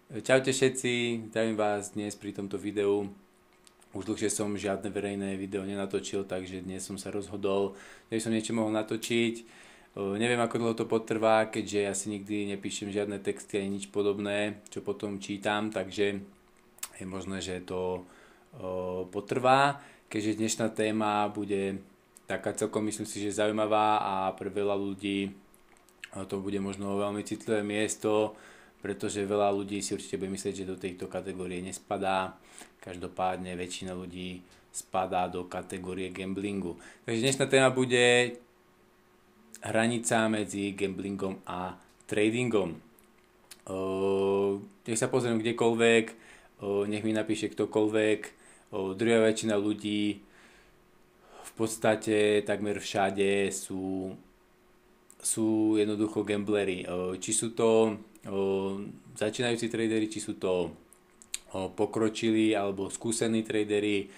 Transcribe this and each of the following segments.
Čaute všetci, zdravím vás dnes pri tomto videu. Už dlhšie som žiadne verejné video nenatočil, takže dnes som sa rozhodol, že by som niečo mohol natočiť. Neviem, ako dlho to potrvá, keďže ja si nikdy nepíšem žiadne texty ani nič podobné, čo potom čítam, takže je možné, že to potrvá. Keďže dnešná téma bude taká celkom, myslím si, že zaujímavá a pre veľa ľudí to bude možno veľmi citlivé miesto, pretože veľa ľudí si určite bude myslieť, že do tejto kategórie nespadá. Každopádne väčšina ľudí spadá do kategórie gamblingu. Takže dnešná téma bude hranica medzi gamblingom a tradingom. Nech sa pozriem kdekoľvek, nech mi napíše ktokoľvek. Druhá väčšina ľudí v podstate takmer všade sú jednoducho gamblery. Či sú to začínajúci tradery, či sú to pokročilí alebo skúsení tradery,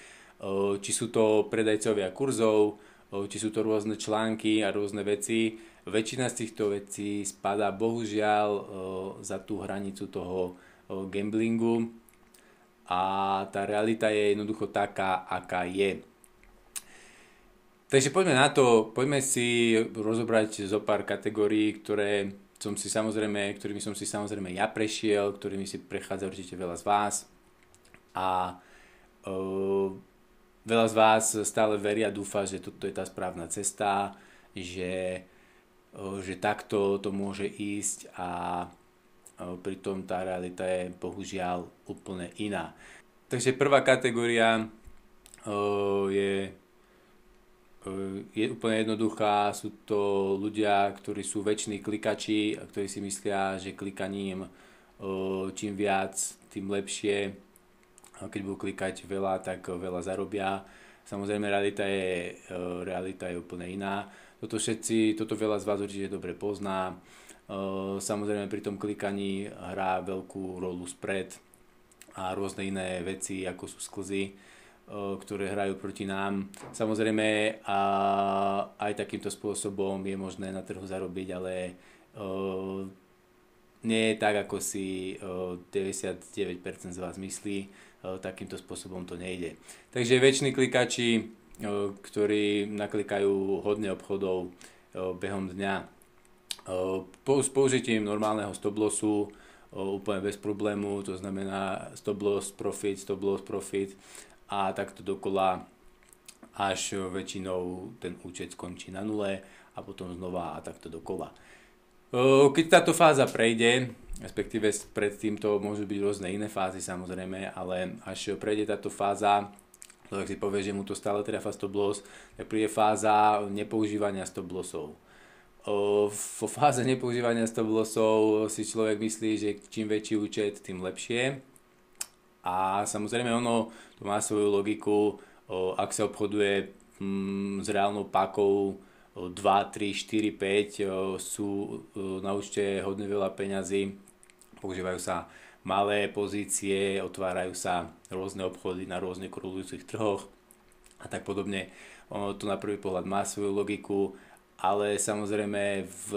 či sú to predajcovia kurzov, či sú to rôzne články a rôzne veci. Väčšina z týchto vecí spadá bohužiaľ za tú hranicu toho gamblingu a tá realita je jednoducho taká, aká je. Takže poďme na to, poďme si rozobrať zo pár kategórií, ktorými som si samozrejme ja prešiel, ktorými si prechádza určite veľa z vás a veľa z vás stále veria a dúfa, že toto je tá správna cesta, že takto to môže ísť a pritom tá realita je bohužiaľ úplne iná. Takže prvá kategória je úplne jednoduchá, sú to ľudia, ktorí sú väčšiní klikači a ktorí si myslia, že klikaním čím viac, tým lepšie. Keď budú klikať veľa, tak veľa zarobia. Samozrejme realita je úplne iná. Toto veľa z vás určite dobre pozná. Samozrejme pri tom klikaní hrá veľkú rolu spread a rôzne iné veci, ako sú sklzy, ktoré hrajú proti nám. Samozrejme aj takýmto spôsobom je možné na trhu zarobiť, ale nie je tak, ako si 99% z vás myslí. Takýmto spôsobom to nejde. Takže väčšiní klikači, ktorí naklikajú hodne obchodov behom dňa s použitím normálneho stop lossu úplne bez problému, to znamená stop loss profit a takto dokola až väčšinou ten účet skončí na nule a potom znova a takto dokola. Keď táto fáza prejde, respektíve predtým to môžu byť rôzne iné fázy samozrejme, ale až prejde táto fáza, tak si povie, že mu to stále trafa stop loss, tak príde fáza nepoužívania stop lossov. Vo fáze nepoužívania stop lossov si človek myslí, že čím väčší účet, tým lepšie. A samozrejme ono to má svoju logiku, ak sa obchoduje s reálnou pákou 2, 3, 4, 5, sú na účte hodne veľa peňazí, používajú sa malé pozície, otvárajú sa rôzne obchody na rôzne korelujúcich trhoch a tak podobne. Ono to na prvý pohľad má svoju logiku, ale samozrejme v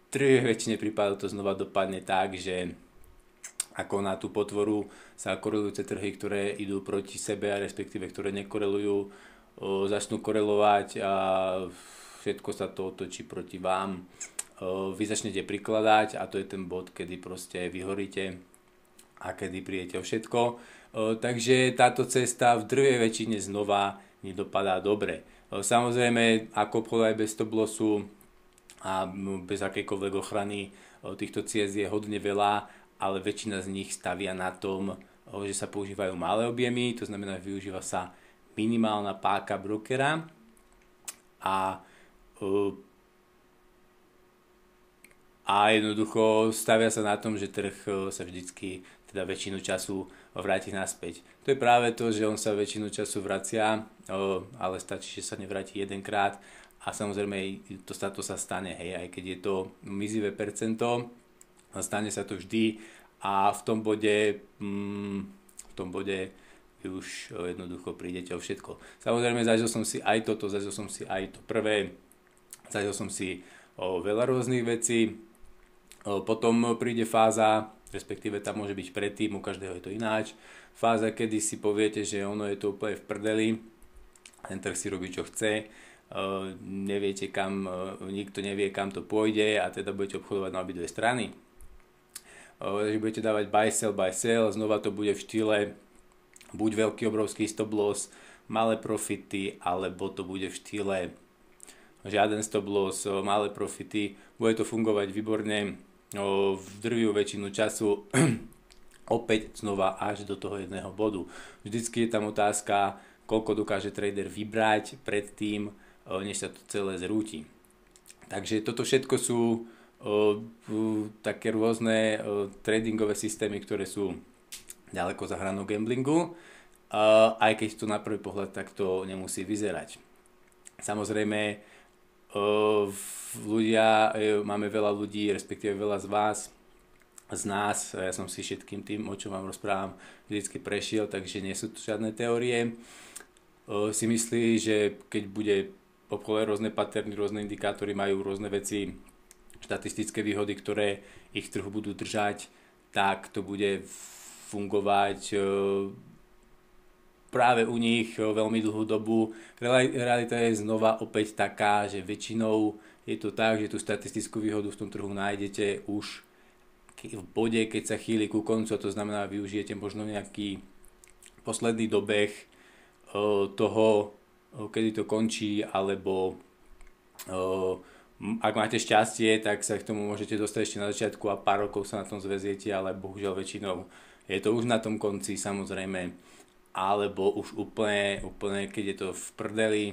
drvivej väčšine prípadov to znova dopadne tak, že ako na tú potvoru sa korelujúce trhy, ktoré idú proti sebe, respektíve ktoré nekorelujú, začnú korelovať a všetko sa to otočí proti vám. Vy začnete prikladať a to je ten bod, kedy proste vyhoríte a kedy prídete o všetko. Takže táto cesta v drvivej väčšine znova nedopadá dobre. Samozrejme, ako obchodovať bez stop lossu a bez akejkoľvek ochrany týchto ciest je hodne veľa, ale väčšina z nich stavia na tom, že sa používajú malé objemy, to znamená, že využíva sa minimálna páka brokera a jednoducho stavia sa na tom, že trh sa vždycky, teda väčšinu času vráti naspäť. To je práve to, že on sa väčšinu času vracia, ale stačí, že sa nevráti jedenkrát a samozrejme to sa stane, hej, aj keď je to mizivé percento, stane sa to vždy a v tom bode vy už jednoducho prídete o všetko. Samozrejme zažil som si aj toto, zažil som si aj to prvé, zažil som si veľa rôznych vecí. Potom príde fáza, respektíve tam môže byť predtým, u každého je to ináč. Fáza, kedy si poviete, že ono je to úplne v prdeli, ten trh si robí čo chce, neviete kam, nikto nevie kam to pôjde a teda budete obchodovať na obidve strany. Takže budete dávať buy sell, znova to bude v štýle buď veľký obrovský stop loss, malé profity, alebo to bude v štýle žiaden stop loss, malé profity. Bude to fungovať výborne v drvivú väčšinu času opäť znova až do toho jedného bodu. Vždycky je tam otázka, koľko dokáže trader vybrať predtým, než sa to celé zrúti. Takže toto všetko sú také rôzne tradingové systémy, ktoré sú ďaleko za hranou gamblingu, aj keď to na prvý pohľad takto nemusí vyzerať. Samozrejme, máme veľa ľudí, respektíve veľa z nás, ja som si všetkým tým, o čom vám rozprávam, vždycky prešiel, takže nie sú to žiadne teórie. Si myslí, že keď bude obchodovať rôzne paterny, rôzne indikátory, majú rôzne veci, štatistické výhody, ktoré ich trhu budú držať, tak to bude fungovať práve u nich veľmi dlhú dobu. Realita je znova opäť taká, že väčšinou je to tak, že tú statistickú výhodu v tom trhu nájdete už v bode, keď sa chýli ku koncu, to znamená, využijete možno nejaký posledný dobeh toho, kedy to končí, alebo ak máte šťastie, tak sa k tomu môžete dostať ešte na začiatku a pár rokov sa na tom zväziete, ale bohužiaľ väčšinou je to už na tom konci, samozrejme, alebo už úplne keď je to v prdeli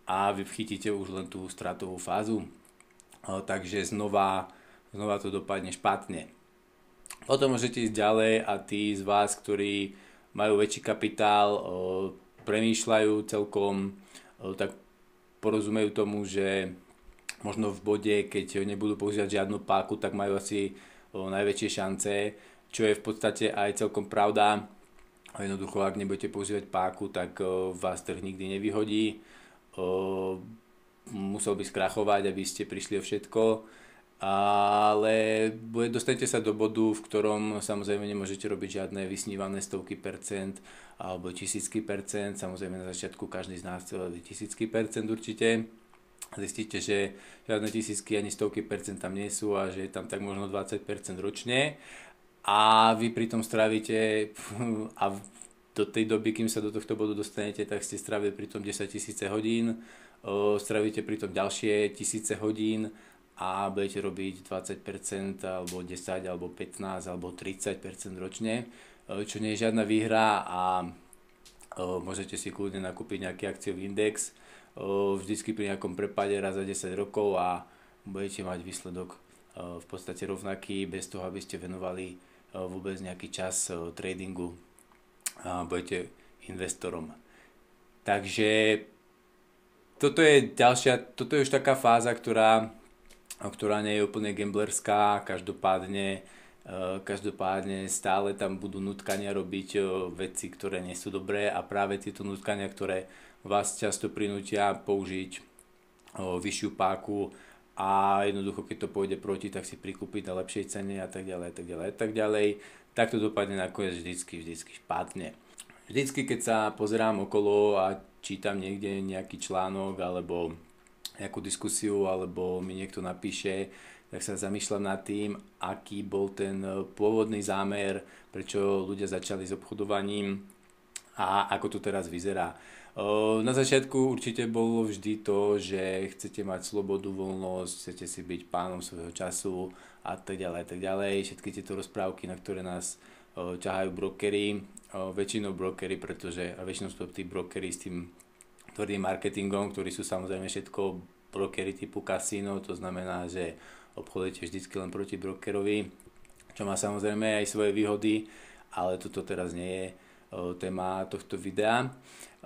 a vy chytíte už len tú stratovú fázu, takže znova to dopadne špatne. Potom môžete ísť ďalej a tí z vás, ktorí majú väčší kapitál, premýšľajú celkom, tak porozumejú tomu, že možno v bode, keď nebudú používať žiadnu páku, tak majú asi najväčšie šance, čo je v podstate aj celkom pravda. Jednoducho, ak nebudete používať páku, tak vás trh nikdy nevyhodí. Musel by skrachovať, aby ste prišli o všetko. Ale dostanete sa do bodu, v ktorom samozrejme nemôžete robiť žiadne vysnívané stovky percent alebo tisícky percent. Samozrejme na začiatku každý z nás chce tisícky percent určite. Zistíte, že žiadne tisícky ani stovky percent tam nie sú a že je tam tak možno 20% ročne a vy pritom strávite a do tej doby, kým sa do tohto bodu dostanete, tak ste strávili pritom 10 000 hodín, strávite pritom ďalšie 1000 hodín a budete robiť 20% alebo 10 alebo 15 alebo 30% ročne, čo nie je žiadna výhra a môžete si kľudne nakúpiť nejaký akciový index vždycky pri nejakom prepade raz za 10 rokov a budete mať výsledok v podstate rovnaký bez toho, aby ste venovali vôbec nejaký čas tradingu a budete investorom. Takže toto je už taká fáza, ktorá nie je úplne gamblerská, každopádne stále tam budú nutkania robiť veci, ktoré nie sú dobré a práve tieto nutkania, ktoré vás často prinútia použiť vyššiu páku a jednoducho keď to pôjde proti, tak si prikúpiť na lepšej cene a tak ďalej. Tak to dopadne nakoniec vždycky špatne. Vždycky keď sa pozerám okolo a čítam niekde nejaký článok alebo nejakú diskusiu alebo mi niekto napíše, tak sa zamýšľam nad tým, aký bol ten pôvodný zámer, prečo ľudia začali s obchodovaním a ako to teraz vyzerá. Na začiatku určite bolo vždy to, že chcete mať slobodu, voľnosť, chcete si byť pánom svojho času a tak ďalej. Všetky tieto rozprávky, na ktoré nás ťahajú brokery, väčšinou brokery, a väčšinou sú tí brokery s tým tvrdým marketingom, ktorí sú samozrejme všetko brokery typu kasíno, to znamená, že obchodujete vždycky len proti brokerovi, čo má samozrejme aj svoje výhody, ale toto teraz nie je téma tohto videa.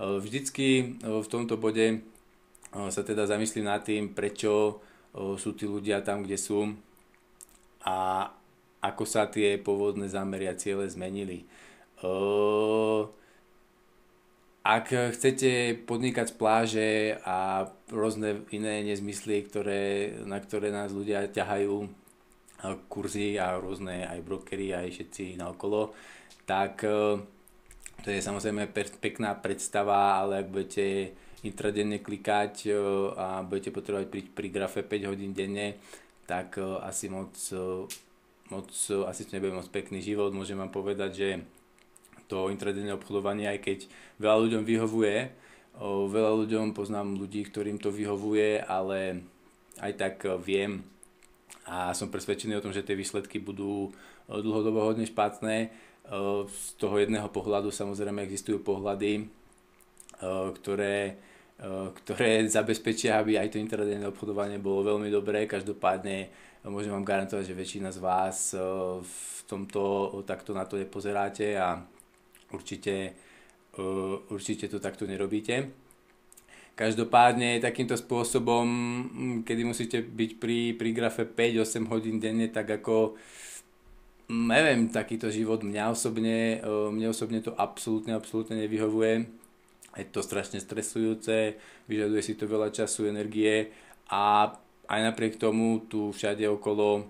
Vždycky v tomto bode sa teda zamyslím nad tým, prečo sú tí ľudia tam, kde sú a ako sa tie pôvodné zámery a ciele zmenili. Ak chcete podnikať z pláže a rôzne iné nezmysly, na ktoré nás ľudia ťahajú, kurzy a rôzne aj brokery aj všetci naokolo, tak to je samozrejme pekná predstava, ale ak budete intradenne klikať a budete potrebovať pri grafe 5 hodín denne, tak asi to nebude moc pekný život. Môžem vám povedať, že to intradenné obchodovanie, aj keď veľa ľuďom vyhovuje, veľa ľuďom, poznám ľudí, ktorým to vyhovuje, ale aj tak viem a som presvedčený o tom, že tie výsledky budú dlhodobo hodne špatné. Z toho jedného pohľadu samozrejme existujú pohľady, ktoré zabezpečia, aby aj to intradenné obchodovanie bolo veľmi dobré. Každopádne môžem vám garantovať, že väčšina z vás v tomto takto na to nepozeráte a určite to takto nerobíte. Každopádne takýmto spôsobom, kedy musíte byť pri grafe 5-8 hodín denne, tak ako neviem, takýto život mne osobne to absolútne nevyhovuje. Je to strašne stresujúce, vyžaduje si to veľa času, energie a aj napriek tomu tu všade okolo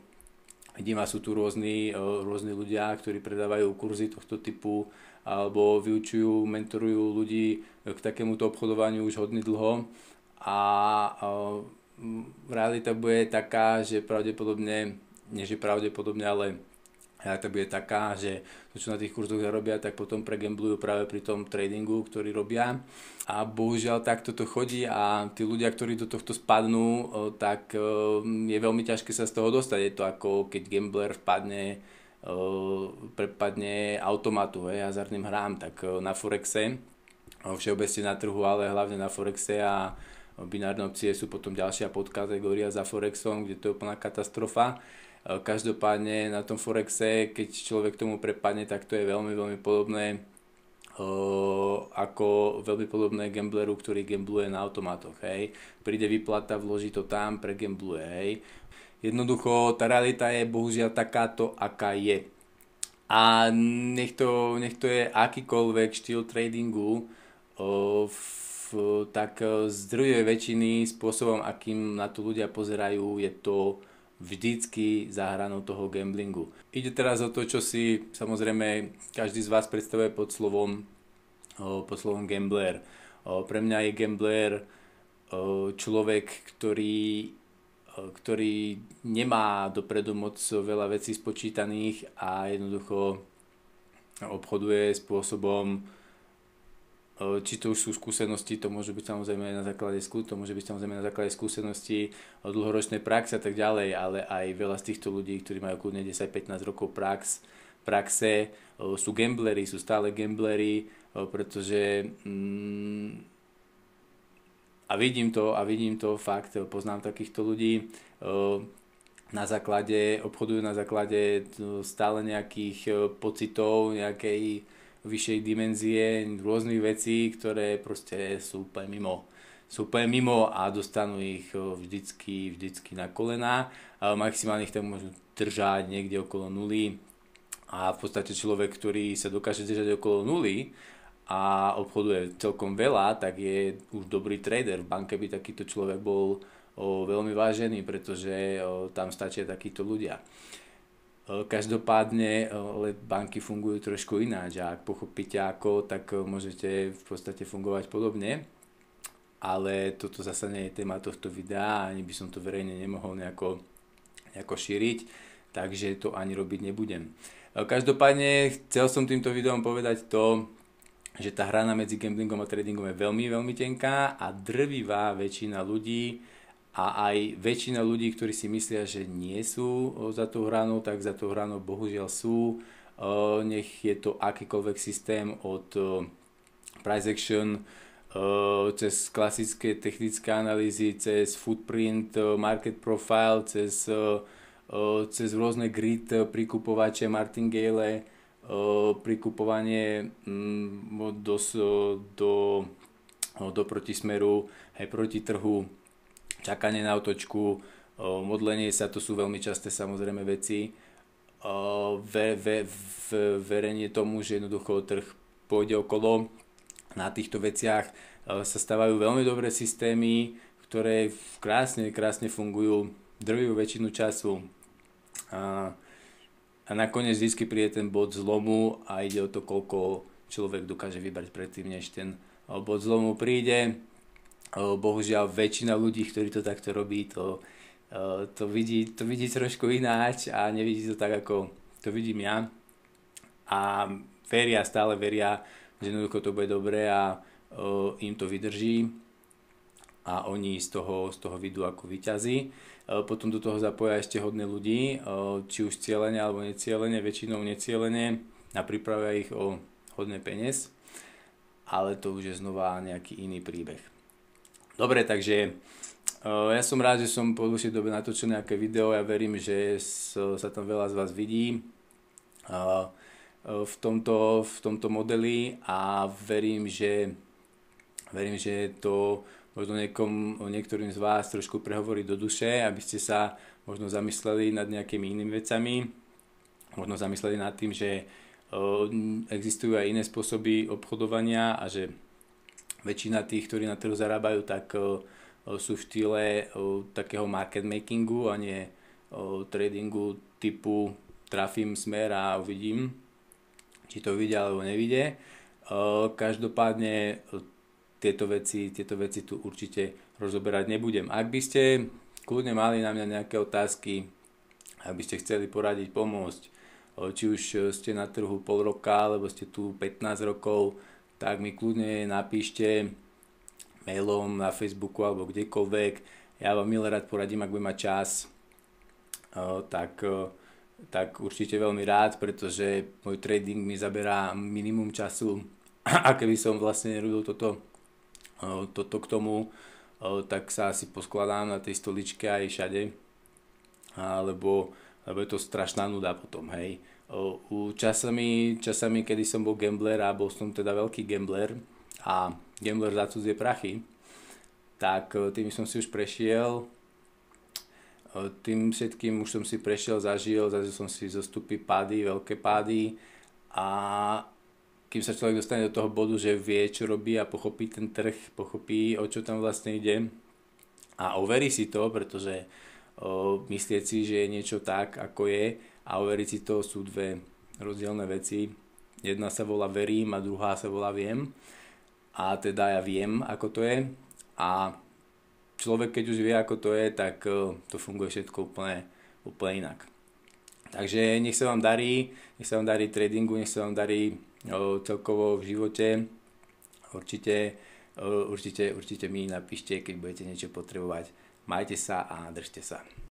vidím, a sú tu rôzni ľudia, ktorí predávajú kurzy tohto typu alebo vyučujú, mentorujú ľudí k takémuto obchodovaniu už hodne dlho a realita bude taká, že pravdepodobne, ale realita bude taká, že to, čo na tých kurzoch zarobia, tak potom pregamblujú práve pri tom tradingu, ktorý robia. A bohužiaľ takto to chodí a tí ľudia, ktorí do tohto spadnú, tak je veľmi ťažké sa z toho dostať. Je to ako keď gambler prepadne automatu, hazardným hrám, tak na Forexe, všeobecne na trhu, ale hlavne na Forexe a binárne opcie sú potom ďalšia podkategória za Forexom, kde to je úplná katastrofa. Každopádne na tom Forexe, keď človek tomu prepadne, tak to je veľmi, veľmi podobné veľmi podobné gambleru, ktorý gambluje na automatoch. Príde výplata, vloží to tam, pregambluje. Jednoducho tá realita je bohužiaľ takáto, aká je. A nech to je akýkoľvek štýl tradingu, tak z druhej väčšiny spôsobom, akým na to ľudia pozerajú, je to vždycky za hranou toho gamblingu. Ide teraz o to, čo si samozrejme každý z vás predstavuje pod slovom gambler. Pre mňa je gambler človek, ktorý nemá dopredu moc veľa vecí spočítaných a jednoducho obchoduje spôsobom, či to už sú skúsenosti, to môže byť samozrejme na základe skúsenosti, dlhoročnej praxe a tak ďalej, ale aj veľa z týchto ľudí, ktorí majú kľudne 10-15 rokov praxe, sú gambleri, sú stále gambleri, pretože a vidím to fakt, poznám takýchto ľudí, obchodujú na základe stále nejakých pocitov, nejakej vyššej dimenzie, rôznych vecí, ktoré proste sú úplne mimo a dostanú ich vždycky na kolená. Maximálne ich tam môžu držať niekde okolo nuly a v podstate človek, ktorý sa dokáže držať okolo nuly a obchoduje celkom veľa, tak je už dobrý trader. V banke by takýto človek bol veľmi vážený, pretože tam stačia takíto ľudia. Každopádne banky fungujú trošku ináč a ak pochopíte ako, tak môžete v podstate fungovať podobne, ale toto zasa nie je téma tohto videa, ani by som to verejne nemohol nejako šíriť, takže to ani robiť nebudem. Každopádne chcel som týmto videom povedať to, že tá hrana medzi gamblingom a tradingom je veľmi, veľmi tenká a drvivá väčšina ľudí a aj väčšina ľudí, ktorí si myslia, že nie sú za tou hranou, tak za tou hranou bohužiaľ sú. Nech je to akýkoľvek systém od price action, cez klasické technické analýzy, cez footprint, market profile, cez rôzne grid prikupovače, martingale, prikupovanie do protismeru, proti trhu, čakanie na otočku, modlenie sa, to sú veľmi časté samozrejme veci. Verenie tomu, že jednoducho trh pôjde okolo. Na týchto veciach sa stavajú veľmi dobré systémy, ktoré krásne fungujú drvivú väčšinu času. A, a nakoniec vždy príde ten bod zlomu a ide o to, koľko človek dokáže vybrať predtým, než ten bod zlomu príde. Bohužiaľ väčšina ľudí, ktorí to takto robí, to vidí trošku ináč a nevidí to tak, ako to vidím ja. A stále veria, že jednoducho to bude dobré a im to vydrží a oni z toho vidú ako víťazí. Potom do toho zapoja ešte hodne ľudí, či už cielene alebo necielene, väčšinou necielene a pripravia ich o hodne peniaz, ale to už je znova nejaký iný príbeh. Dobre, takže ja som rád, že som po dlhšej dobe natočil nejaké video, ja verím, že sa tam veľa z vás vidí v tomto modeli a verím, že to možno niektorým z vás trošku prehovorí do duše, aby ste sa možno zamysleli nad nejakými inými vecami, možno zamysleli nad tým, že existujú aj iné spôsoby obchodovania a že väčšina tých, ktorí na trhu zarábajú, tak sú v štýle takého market makingu a nie tradingu typu trafím smer a uvidím, či to vidia alebo nevidie. Každopádne tieto veci tu určite rozoberať nebudem. Ak by ste kľudne mali na mňa nejaké otázky, ak by ste chceli poradiť, pomôcť, či už ste na trhu pol roka, alebo ste tu 15 rokov, tak mi kľudne napíšte mailom na Facebooku alebo kdekoľvek. Ja vám milé rád poradím, ak budem mať čas, tak určite veľmi rád, pretože môj trading mi zaberá minimum času a keby som vlastne nerobil toto k tomu, tak sa asi poskladám na tej stoličke aj všade, lebo je to strašná nuda potom, hej. Časami, kedy som bol gambler a bol som teda veľký gambler a gambler za cudzie prachy, tak tým som si už prešiel, tým všetkým už som si prešiel, zažil som si zostupy, pády, veľké pády a kým sa človek dostane do toho bodu, že vie, čo robí a pochopí ten trh, pochopí, o čo tam vlastne ide a overí si to, pretože myslieť si, že je niečo tak, ako je a overiť si to sú dve rozdielne veci. Jedna sa volá verím a druhá sa volá viem a teda ja viem, ako to je a človek, keď už vie, ako to je, tak to funguje všetko úplne inak. Takže nech sa vám darí tradingu, nech sa vám darí celkovo v živote. Určite mi napíšte, keď budete niečo potrebovať. Majte sa a držte sa.